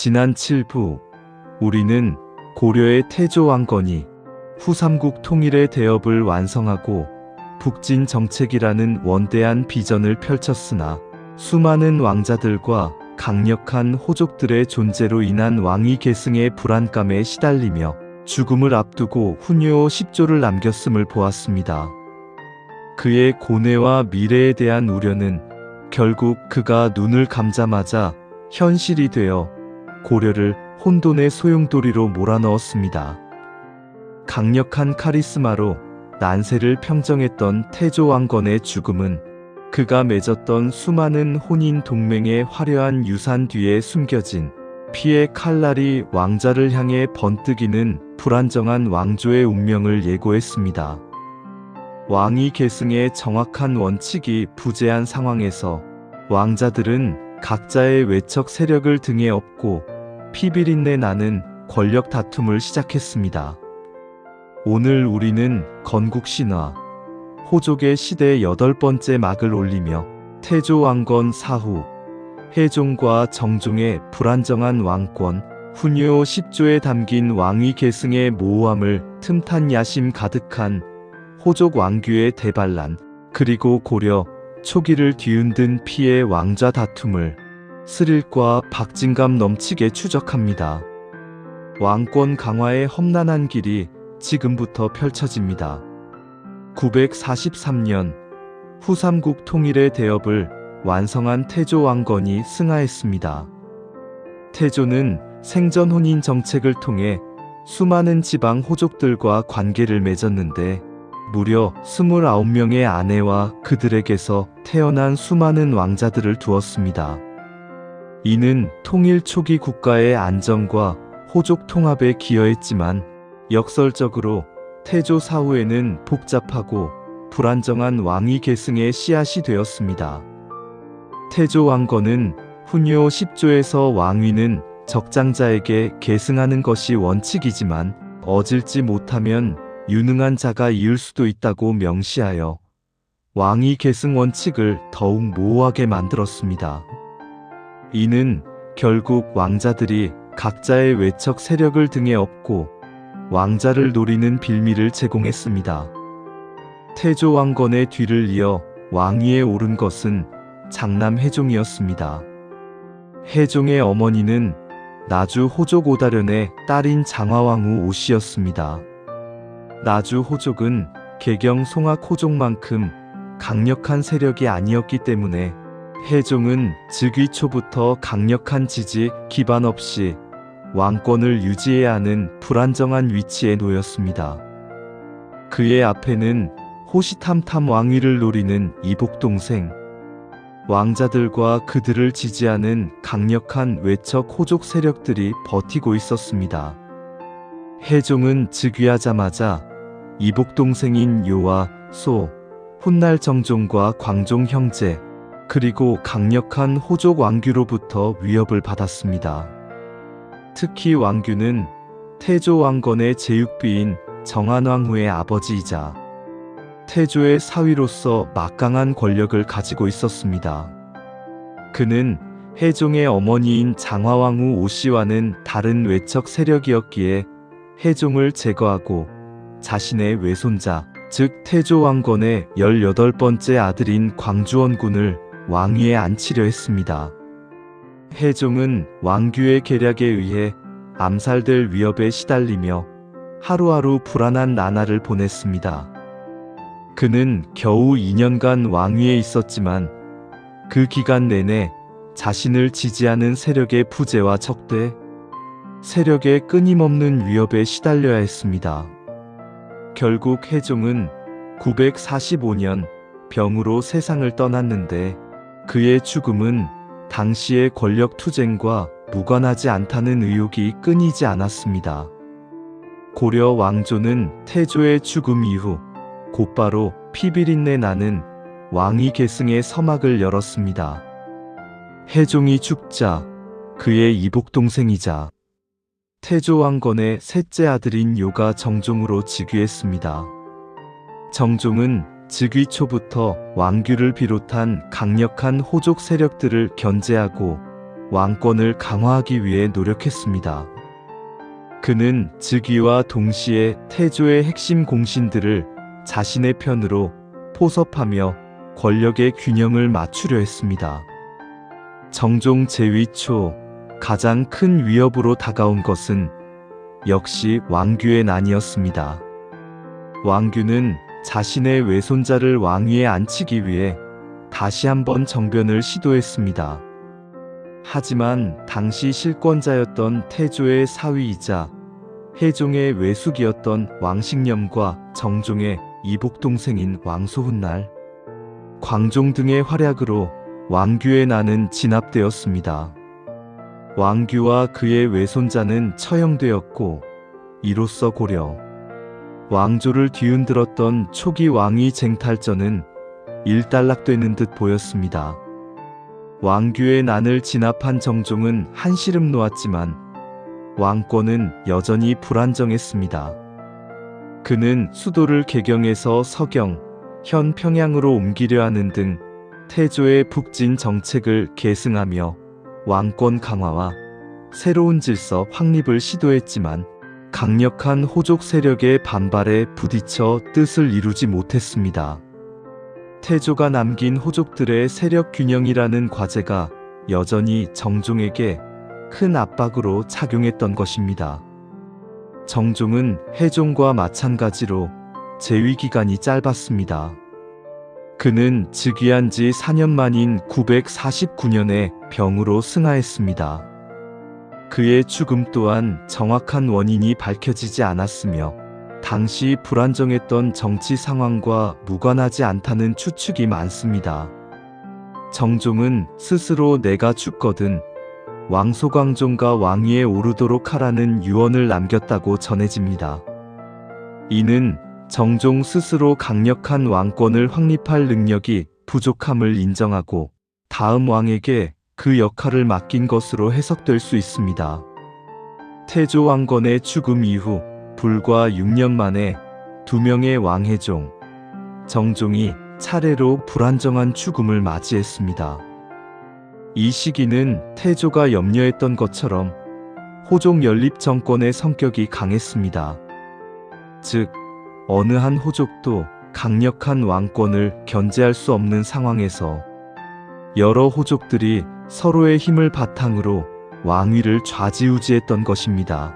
지난 7부 우리는 고려의 태조 왕건이 후삼국 통일의 대업을 완성하고 북진 정책이라는 원대한 비전을 펼쳤으나 수많은 왕자들과 강력한 호족들의 존재로 인한 왕위 계승의 불안감에 시달리며 죽음을 앞두고 훈요 10조를 남겼음을 보았습니다. 그의 고뇌와 미래에 대한 우려는 결국 그가 눈을 감자마자 현실이 되어 고려를 혼돈의 소용돌이로 몰아넣었습니다. 강력한 카리스마로 난세를 평정했던 태조 왕건의 죽음은 그가 맺었던 수많은 혼인 동맹의 화려한 유산 뒤에 숨겨진 피의 칼날이 왕자를 향해 번뜩이는 불안정한 왕조의 운명을 예고했습니다. 왕위 계승의 정확한 원칙이 부재한 상황에서 왕자들은 각자의 외척 세력을 등에 업고 피비린내 나는 권력 다툼을 시작했습니다. 오늘 우리는 건국신화, 호족의 시대의 8번째 막을 올리며 태조 왕건 사후, 해종과 정종의 불안정한 왕권, 훈요 10조에 담긴 왕위 계승의 모호함을 틈탄 야심 가득한 호족 왕규의 대반란, 그리고 고려 초기를 뒤흔든 피의 왕좌 다툼을 스릴과 박진감 넘치게 추적합니다. 왕권 강화의 험난한 길이 지금부터 펼쳐집니다. 943년 후삼국 통일의 대업을 완성한 태조 왕건이 승하했습니다. 태조는 생전 혼인 정책을 통해 수많은 지방 호족들과 관계를 맺었는데 무려 29명의 아내와 그들에게서 태어난 수많은 왕자들을 두었습니다. 이는 통일 초기 국가의 안정과 호족 통합에 기여했지만 역설적으로 태조 사후에는 복잡하고 불안정한 왕위 계승의 씨앗이 되었습니다. 태조 왕건은 훈요 10조에서 왕위는 적장자에게 계승하는 것이 원칙이지만 어질지 못하면 유능한 자가 이을 수도 있다고 명시하여 왕위 계승 원칙을 더욱 모호하게 만들었습니다. 이는 결국 왕자들이 각자의 외척 세력을 등에 업고 왕자를 노리는 빌미를 제공했습니다. 태조 왕건의 뒤를 이어 왕위에 오른 것은 장남 해종이었습니다. 해종의 어머니는 나주 호족 오다련의 딸인 장화왕후 오씨였습니다. 나주 호족은 개경 송악 호족만큼 강력한 세력이 아니었기 때문에 해종은 즉위 초부터 강력한 지지 기반 없이 왕권을 유지해야 하는 불안정한 위치에 놓였습니다. 그의 앞에는 호시탐탐 왕위를 노리는 이복동생, 왕자들과 그들을 지지하는 강력한 외척 호족 세력들이 버티고 있었습니다. 해종은 즉위하자마자 이복동생인 요와 소, 훗날 정종과 광종 형제, 그리고 강력한 호족 왕규로부터 위협을 받았습니다. 특히 왕규는 태조 왕건의 제육비인 정한왕후의 아버지이자 태조의 사위로서 막강한 권력을 가지고 있었습니다. 그는 해종의 어머니인 장화왕후 오씨와는 다른 외척 세력이었기에 해종을 제거하고 자신의 외손자, 즉 태조 왕건의 18번째 아들인 광주원군을 왕위에 앉히려 했습니다. 해종은 왕규의 계략에 의해 암살될 위협에 시달리며 하루하루 불안한 나날을 보냈습니다. 그는 겨우 2년간 왕위에 있었지만 그 기간 내내 자신을 지지하는 세력의 부재와 적대, 세력의 끊임없는 위협에 시달려야 했습니다. 결국 해종은 945년 병으로 세상을 떠났는데 그의 죽음은 당시의 권력 투쟁과 무관하지 않다는 의혹이 끊이지 않았습니다. 고려 왕조는 태조의 죽음 이후 곧바로 피비린내 나는 왕위 계승의 서막을 열었습니다. 해종이 죽자 그의 이복동생이자 태조 왕건의 셋째 아들인 요가 정종으로 즉위했습니다. 정종은 즉위 초부터 왕규를 비롯한 강력한 호족 세력들을 견제하고 왕권을 강화하기 위해 노력했습니다. 그는 즉위와 동시에 태조의 핵심 공신들을 자신의 편으로 포섭하며 권력의 균형을 맞추려 했습니다. 정종 재위 초 가장 큰 위협으로 다가온 것은 역시 왕규의 난이었습니다. 왕규는 자신의 외손자를 왕위에 앉히기 위해 다시 한번 정변을 시도했습니다. 하지만 당시 실권자였던 태조의 사위이자 혜종의 외숙이었던 왕식념과 정종의 이복동생인 왕소훗날, 광종 등의 활약으로 왕규의 난은 진압되었습니다. 왕규와 그의 외손자는 처형되었고, 이로써 고려 왕조를 뒤흔들었던 초기 왕위 쟁탈전은 일단락되는 듯 보였습니다. 왕규의 난을 진압한 정종은 한시름 놓았지만 왕권은 여전히 불안정했습니다. 그는 수도를 개경에서 서경, 현 평양으로 옮기려 하는 등 태조의 북진 정책을 계승하며 왕권 강화와 새로운 질서 확립을 시도했지만 강력한 호족 세력의 반발에 부딪혀 뜻을 이루지 못했습니다. 태조가 남긴 호족들의 세력 균형이라는 과제가 여전히 정종에게 큰 압박으로 작용했던 것입니다. 정종은 혜종과 마찬가지로 재위 기간이 짧았습니다. 그는 즉위한 지 4년 만인 949년에 병으로 승하했습니다. 그의 죽음 또한 정확한 원인이 밝혀지지 않았으며 당시 불안정했던 정치 상황과 무관하지 않다는 추측이 많습니다. 정종은 스스로 내가 죽거든 왕소광종과 왕위에 오르도록 하라는 유언을 남겼다고 전해집니다. 이는 정종 스스로 강력한 왕권을 확립할 능력이 부족함을 인정하고 다음 왕에게 그 역할을 맡긴 것으로 해석될 수 있습니다. 태조 왕건의 죽음 이후 불과 6년 만에 2명의 왕혜종, 정종이 차례로 불안정한 죽음을 맞이했습니다. 이 시기는 태조가 염려했던 것처럼 호족 연립 정권의 성격이 강했습니다. 즉, 어느 한 호족도 강력한 왕권을 견제할 수 없는 상황에서 여러 호족들이 서로의 힘을 바탕으로 왕위를 좌지우지했던 것입니다.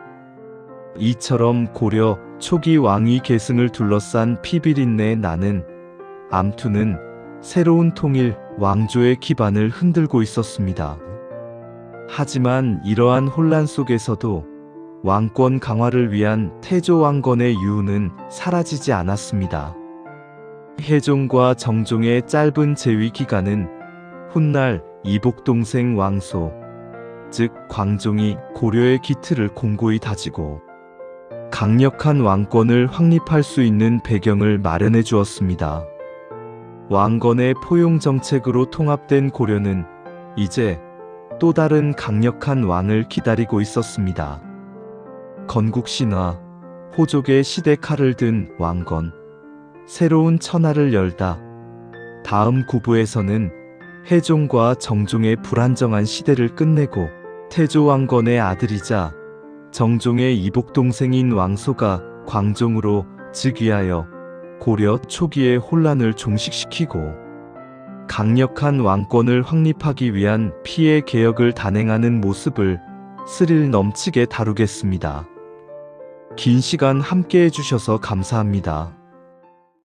이처럼 고려 초기 왕위 계승을 둘러싼 피비린내 나는 암투는 새로운 통일 왕조의 기반을 흔들고 있었습니다. 하지만 이러한 혼란 속에서도 왕권 강화를 위한 태조 왕건의 유우는 사라지지 않았습니다. 혜종과 정종의 짧은 재위 기간은 훗날 이복동생 왕소, 즉 광종이 고려의 기틀을 공고히 다지고 강력한 왕권을 확립할 수 있는 배경을 마련해 주었습니다. 왕건의 포용 정책으로 통합된 고려는 이제 또 다른 강력한 왕을 기다리고 있었습니다. 건국신화, 호족의 시대 칼을 든 왕건, 새로운 천하를 열다. 다음 구부에서는 혜종과 정종의 불안정한 시대를 끝내고 태조 왕건의 아들이자 정종의 이복동생인 왕소가 광종으로 즉위하여 고려 초기의 혼란을 종식시키고 강력한 왕권을 확립하기 위한 피해 개혁을 단행하는 모습을 스릴 넘치게 다루겠습니다. 긴 시간 함께 해주셔서 감사합니다.